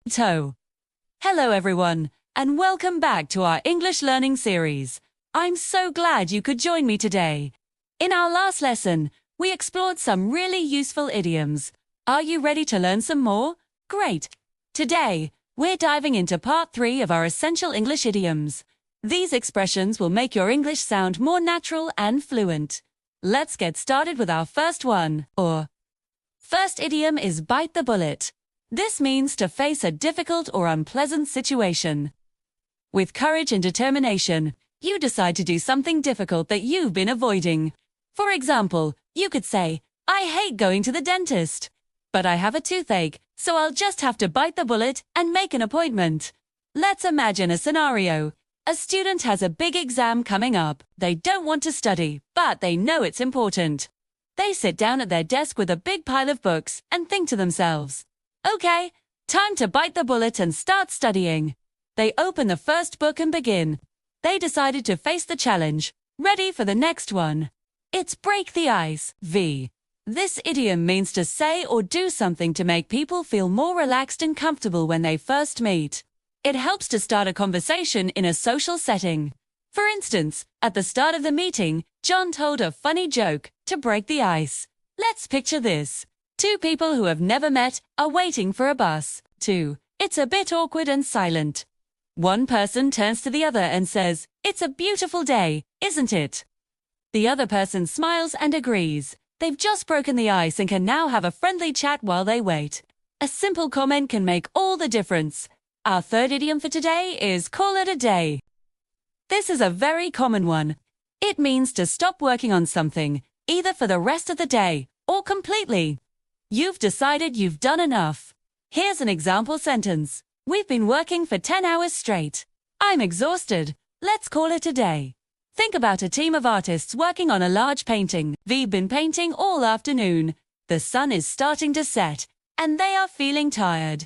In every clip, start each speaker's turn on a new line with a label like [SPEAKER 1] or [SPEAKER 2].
[SPEAKER 1] Toe. Hello everyone, and welcome back to our English learning series. I'm so glad you could join me today. In our last lesson, we explored some really useful idioms. Are you ready to learn some more? Great! Today, we're diving into part 3 of our essential English idioms. These expressions will make your English sound more natural and fluent. Let's get started with our first one, First idiom is bite the bullet. This means to face a difficult or unpleasant situation. With courage and determination, you decide to do something difficult that you've been avoiding. For example, you could say, I hate going to the dentist, but I have a toothache, so I'll just have to bite the bullet and make an appointment. Let's imagine a scenario. A student has a big exam coming up. They don't want to study, but they know it's important. They sit down at their desk with a big pile of books and think to themselves, okay, time to bite the bullet and start studying. They open the first book and begin. They decided to face the challenge, ready for the next one. It's break the ice, V. This idiom means to say or do something to make people feel more relaxed and comfortable when they first meet. It helps to start a conversation in a social setting. For instance, at the start of the meeting, John told a funny joke to break the ice. Let's picture this. Two people who have never met are waiting for a bus. 2. It's a bit awkward and silent. One person turns to the other and says, it's a beautiful day, isn't it? The other person smiles and agrees. They've just broken the ice and can now have a friendly chat while they wait. A simple comment can make all the difference. Our third idiom for today is call it a day. This is a very common one. It means to stop working on something, either for the rest of the day or completely. You've decided you've done enough. Here's an example sentence. We've been working for 10 hours straight. I'm exhausted. Let's call it a day. Think about a team of artists working on a large painting. They've been painting all afternoon. The sun is starting to set, and they are feeling tired.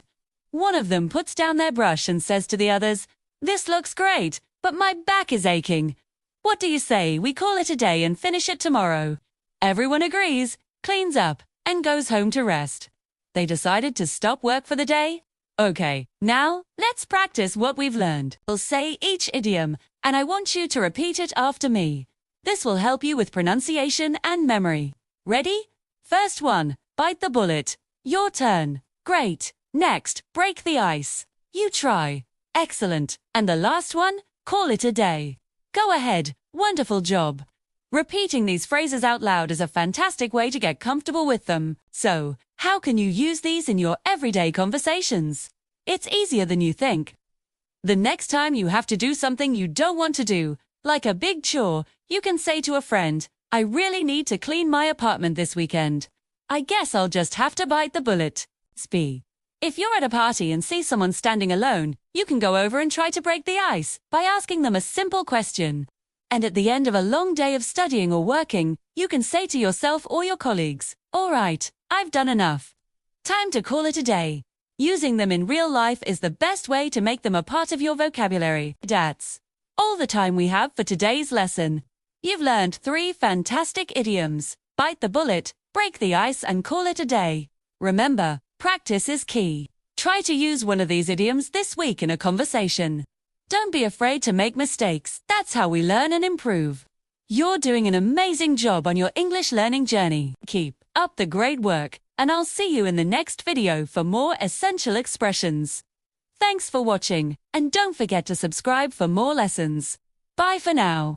[SPEAKER 1] One of them puts down their brush and says to the others, this looks great, but my back is aching. What do you say we call it a day and finish it tomorrow? Everyone agrees, cleans up, and goes home to rest. They decided to stop work for the day? Okay, now let's practice what we've learned. We'll say each idiom, and I want you to repeat it after me. This will help you with pronunciation and memory. Ready? First one, bite the bullet. Your turn. Great. Next, break the ice. You try. Excellent. And the last one, call it a day. Go ahead. Wonderful job. Repeating these phrases out loud is a fantastic way to get comfortable with them. So, how can you use these in your everyday conversations? It's easier than you think. The next time you have to do something you don't want to do, like a big chore, you can say to a friend, I really need to clean my apartment this weekend. I guess I'll just have to bite the bullet. Sp. If you're at a party and see someone standing alone, you can go over and try to break the ice by asking them a simple question. And at the end of a long day of studying or working, you can say to yourself or your colleagues, all right, I've done enough. Time to call it a day. Using them in real life is the best way to make them a part of your vocabulary. That's all the time we have for today's lesson. You've learned 3 fantastic idioms: bite the bullet, break the ice, and call it a day. Remember, practice is key. Try to use one of these idioms this week in a conversation. Don't be afraid to make mistakes. That's how we learn and improve. You're doing an amazing job on your English learning journey. Keep up the great work, and I'll see you in the next video for more essential expressions. Thanks for watching, and don't forget to subscribe for more lessons. Bye for now.